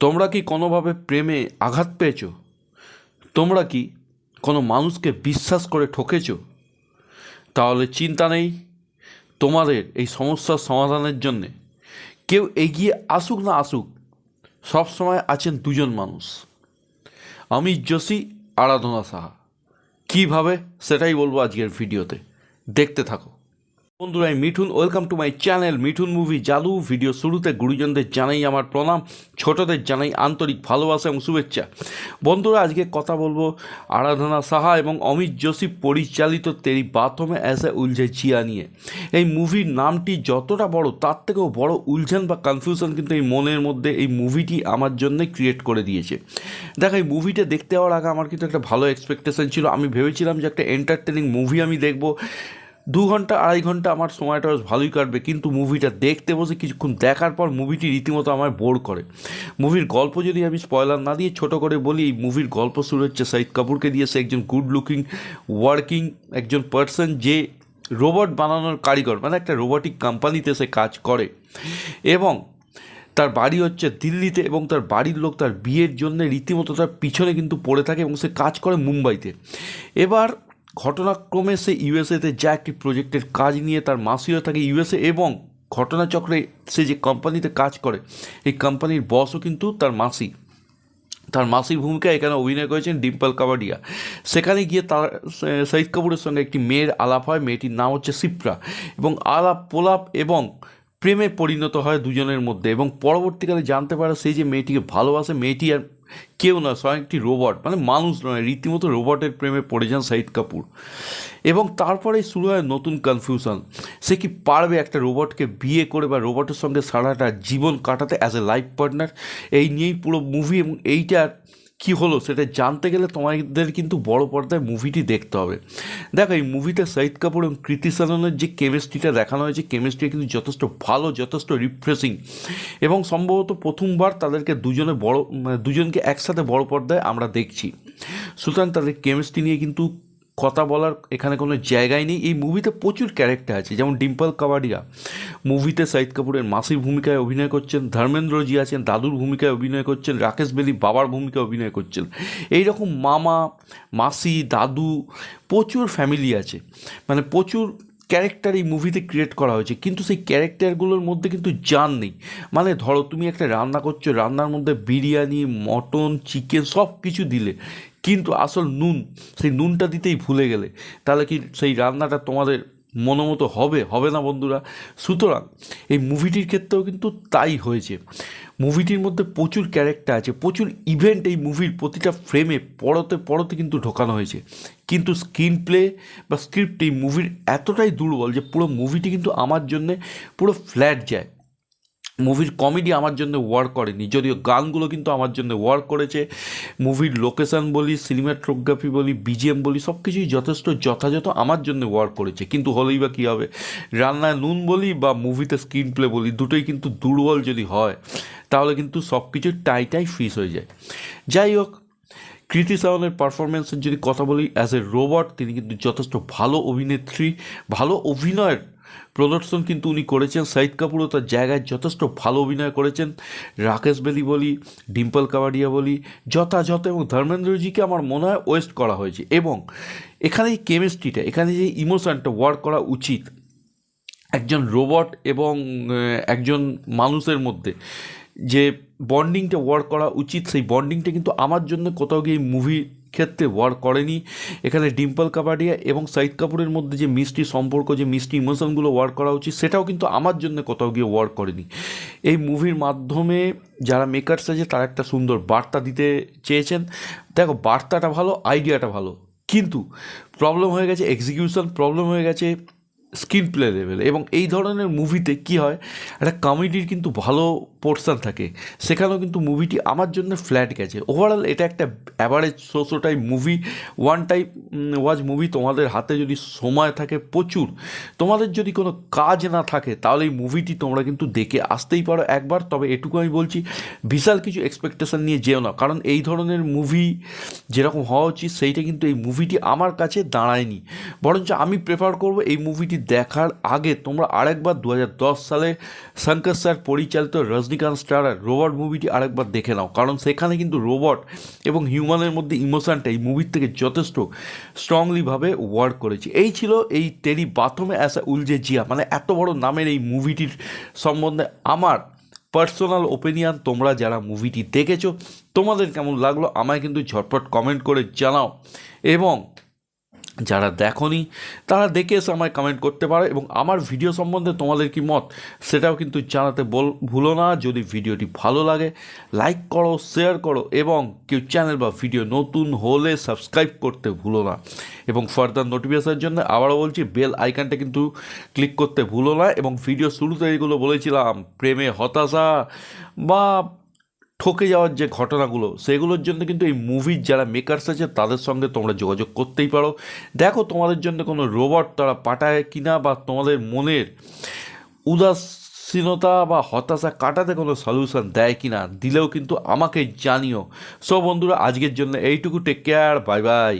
তোমরা কি কোনোভাবে প্রেমে আঘাত পেয়েছো? তোমরা কি কোনো মানুষকে বিশ্বাস করে ঠকেছো? তাহলে চিন্তা নেই, তোমাদের এই সমস্যার সমাধানের জন্যে কেউ এগিয়ে আসুক না আসুক, সবসময় আছেন দুজন মানুষ, অমিত যোশী, আরাধনা সাহা। কীভাবে সেটাই বলবো আজকের ভিডিওতে, দেখতে থাকো। বন্ধুরা, আমি Mithun, welcome to my channel Mithun movie জাদু। ভিডিও শুরুতে গুরুজনদের জানাই আমার প্রণাম, ছোটদের জানাই আন্তরিক ভালোবাসা এবং শুভেচ্ছা। বন্ধুরা, আজকে কথা বলবো আরাধনা সাহা এবং অমিত যোশী পরিচালিত তেরি বাতোঁ মে ऐसे উলঝে জিয়া নিয়ে। এই মুভির নামটি যতটা বড়, তার থেকেও বড় উলঝন বা কনফিউশন কিন্তু এই মনের মধ্যে এই মুভিটি আমার জন্য ক্রিয়েট করে দিয়েছে। দেখো, এই মুভিটা দেখতে যাওয়ার আগে আমার কিন্তু একটা ভালো এক্সপেকটেশন ছিল। আমি ভেবেছিলাম যে একটা এন্টারটেনিং মুভি আমি দেখবো, 2 ঘন্টা 2.5 ঘন্টা আমার সময়টা বেশ ভালোই কাটবে। কিন্তু মুভিটা দেখতে বসে কিছুক্ষণ দেখার পর মুভিটি রীতিমতো আমায় বোর করে। মুভির গল্প যদি আমি স্পয়লার না দিয়ে ছোটো করে বলি, এই মুভির গল্প শুরু হচ্ছে শাহিদ কাপুরকে দিয়ে। সে একজন গুড লুকিং ওয়ার্কিং একজন পার্সন, যে রোবট বানানোর কারিগর, মানে একটা রোবটিক কোম্পানিতে সে কাজ করে এবং তার বাড়ি হচ্ছে দিল্লিতে, এবং তার বাড়ির লোক তার বিয়ের জন্য রীতিমতো তার পিছনে কিন্তু পড়ে থাকে এবং সে কাজ করে মুম্বাইতে। এবার ঘটনাক্রমে সে ইউএসএতে যায় একটি প্রজেক্টের কাজ নিয়ে। তার মাসিও থাকে ইউএসএ, এবং ঘটনাচক্রে সে যে কোম্পানিতে কাজ করে এই কোম্পানির বসও কিন্তু তার মাসি। তার মাসির ভূমিকায় এখানে অভিনয় করেছেন ডিম্পল কাবাডিয়া। সেখানে গিয়ে তার শাহিদ কাপুরের সঙ্গে একটি মেয়ের আলাপ হয়। মেয়েটির নাম হচ্ছে শিপ্রা, এবং আলাপ পোলাপ এবং প্রেমে পরিণত হয় দুজনের মধ্যে। এবং পরবর্তীকালে জানতে পারে সেই যে মেয়েটিকে ভালোবাসে, মেয়েটি আর কেউ নয়, স্বয়ং একটি রোবট, মানে মানুষ নয়, রীতিমতো রোবটের প্রেমে পড়ে যান শাহিদ কাপুর। এবং তারপরেই শুরু হয় নতুন কনফিউশন। সে কি পারবে একটা রোবটকে বিয়ে করে বা রোবটের সঙ্গে সারাটা জীবন কাটাতে অ্যাজ এ লাইফ পার্টনার? এই নিয়েই পুরো মুভি, এবং এইটার কী হলো সেটা জানতে গেলে তোমাদের কিন্তু বড় পর্দায় মুভিটি দেখতে হবে। দেখো, এই মুভিতে শাহিদ কাপুর এবং কৃতি সাননের যে কেমিস্ট্রিটা দেখানো হয়েছে, কেমিস্ট্রি কিন্তু যথেষ্ট ভালো, যথেষ্ট রিফ্রেশিং, এবং সম্ভবত প্রথমবার তাদেরকে দুজনকে একসাথে বড় পর্দায় আমরা দেখছি। সুতরাং তাদের কেমিস্ট্রি নিয়ে কিন্তু কথা বলার এখানে কোনো জায়গায় নেই। এই মুভিতে প্রচুর ক্যারেক্টার আছে, যেমন ডিম্পল কাবাডিয়া মুভিতে শাহিদ কাপুরের মাসির ভূমিকায় অভিনয় করছেন, ধর্মেন্দ্রজি আছেন দাদুর ভূমিকায় অভিনয় করছেন, রাকেশ বেলি বাবার ভূমিকায় অভিনয় করছেন। এই রকম মামা, মাসি, দাদু, প্রচুর ফ্যামিলি আছে, মানে প্রচুর ক্যারেক্টার এই মুভিতে ক্রিয়েট করা হয়েছে। কিন্তু সেই ক্যারেক্টারগুলোর মধ্যে কিন্তু জান নেই। মানে ধরো, তুমি একটা রান্না করছো, রান্নার মধ্যে বিরিয়ানি, মটন, চিকেন সব কিছু দিলে, কিন্তু আসল নুন, সেই নুনটা দিতেই ভুলে গেলে, তাহলে কি সেই রান্নাটা তোমাদের মনোমতো হবে না বন্ধুরা? সুতরাং এই মুভিটির ক্ষেত্রেও কিন্তু তাই হয়েছে। মুভিটির মধ্যে প্রচুর ক্যারেক্টার আছে, প্রচুর ইভেন্ট এই মুভির প্রতিটা ফ্রেমে পরতে পরতে কিন্তু ঢোকানো হয়েছে। কিন্তু স্ক্রিন প্লে বা স্ক্রিপ্ট এই মুভির এতটাই দুর্বল যে পুরো মুভিটি কিন্তু আমার জন্যে পুরো ফ্ল্যাট যায়। মুভির কমেডি আমার জন্য ওয়ার্ক করেনি, যদিও গানগুলো কিন্তু আমার জন্য ওয়ার্ক করেছে। মুভির লোকেশন বলি, সিনেমাটোগ্রাফি বলি, বিজিএম বলি, সব কিছুই যথেষ্ট যথাযথ আমার জন্য ওয়ার্ক করেছে। কিন্তু হলেই বা কী হবে, রান্নায় নুন বলি বা মুভিতে স্ক্রিন প্লে বলি, দুটোই কিন্তু দুর্বল যদি হয়, তাহলে কিন্তু সব কিছু টাই ফিস হয়ে যায়। যাই হোক, কৃতি সাওয়ানের পারফরমেন্সের যদি কথা বলি, অ্যাজ এ রোবট তিনি কিন্তু যথেষ্ট ভালো অভিনেত্রী, ভালো অভিনয়ের প্রদর্শন কিন্তু উনি করেছেন। শাহিদ কাপুরও তার জায়গায় যথেষ্ট ভালো অভিনয় করেছেন। রাকেশ বেলি বলি, ডিম্পল কাবাডিয়া বলি, যথাযথ, এবং ধর্মেন্দ্রজিকে আমার মনে হয় ওয়েস্ট করা হয়েছে। এবং এখানে এই কেমিস্ট্রিটা, এখানে যে ইমোশনটা ওয়ার্ক করা উচিত একজন রোবট এবং একজন মানুষের মধ্যে, যে বন্ডিংটা ওয়ার্ক করা উচিত, সেই বন্ডিংটা কিন্তু আমার জন্য কোথাও গিয়ে মুভি ক্ষেত্রে ওয়ার্ক করেনি। এখানে ডিম্পল কাবাডিয়া এবং শাহিদ কাপুরের মধ্যে যে মিষ্টি সম্পর্ক, যে মিষ্টি ইমোশনগুলো ওয়ার্ক করা উচিত, সেটাও কিন্তু আমার জন্য কোথাও গিয়ে ওয়ার্ক করেনি। এই মুভির মাধ্যমে যারা মেকার্স আছে তারা একটা সুন্দর বার্তা দিতে চেয়েছেন। দেখো, বার্তাটা ভালো, আইডিয়াটা ভালো, কিন্তু প্রবলেম হয়ে গেছে এক্সিকিউশন, প্রবলেম হয়ে গেছে স্ক্রিন প্লে লেভেলে। এবং এই ধরনের মুভিতে কী হয়, একটা কমেডির কিন্তু ভালো পোর্শন থাকে, সেখানেও কিন্তু মুভিটি আমার জন্য ফ্ল্যাট গেছে। ওভারঅল এটা একটা average type movie, one type watch movie. তোমাদের হাতে যদি সময় থাকে প্রচুর, তোমাদের যদি কোনো কাজ না থাকে, তাহলে এই মুভিটি তোমরা কিন্তু দেখে আসতেই পারো একবার। তবে এটুকু আমি বলছি, বিশাল কিছু এক্সপেকটেশন নিয়ে যেও না, কারণ এই ধরনের মুভি যেরকম হওয়া উচিত সেইটা কিন্তু এই মুভিটি আমার কাছে দাঁড়ায়নি। বরঞ্চ আমি প্রেফার করব এই মুভিটি দেখার আগে তোমরা আরেকবার 2010 সালে শঙ্কর স্যার পরিচালিত রজনী রজনীকান্ত স্টারার রোবট মুভিটি আরেকবার দেখে নাও, কারণ সেখানে কিন্তু রোবট এবং হিউম্যানের মধ্যে ইমোশনটা এই মুভির থেকে যথেষ্ট স্ট্রংলিভাবে ওয়ার্ক করেছে। এই ছিল এই তেরি বাথরুমে অ্যাসা উলঝে জিয়া, মানে এত বড় নামের এই মুভিটির সম্বন্ধে আমার পার্সোনাল ওপিনিয়ন। তোমরা যারা মুভিটি দেখেছো তোমাদের কেমন লাগলো আমায় কিন্তু ঝটপট কমেন্ট করে জানাও, এবং যারা দেখোনি তারা দেখে এসে আমায় কমেন্ট করতে পারো, এবং আমার ভিডিও সম্বন্ধে তোমাদের কি মত সেটাও কিন্তু জানাতে ভুলো না। যদি ভিডিওটি ভালো লাগে লাইক করো, শেয়ার করো, এবং কেউ চ্যানেল বা ভিডিও নতুন হলে সাবস্ক্রাইব করতে ভুলো না, এবং ফার্দার নোটিফিকেশনের জন্য আবারও বলছি বেল আইকনটা কিন্তু ক্লিক করতে ভুলো না। এবং ভিডিও শুরুতে এগুলো বলেছিলাম প্রেমে হতাশা বা ঠকে যাওয়ার যে ঘটনাগুলো, সেগুলোর জন্য কিন্তু এই মুভির যারা মেকার্স আছে তাদের সঙ্গে তোমরা যোগাযোগ করতেই পারো। দেখো তোমাদের জন্য কোনো রোবট তারা পাঠায় কিনা, বা তোমাদের মনের উদাসীনতা বা হতাশা কাটাতে কোনো সলিউশন দেয় কিনা, দিলেও কিন্তু আমাকে জানিও। সো বন্ধুরা, আজকের জন্য এইটুকু। Take care, bye by.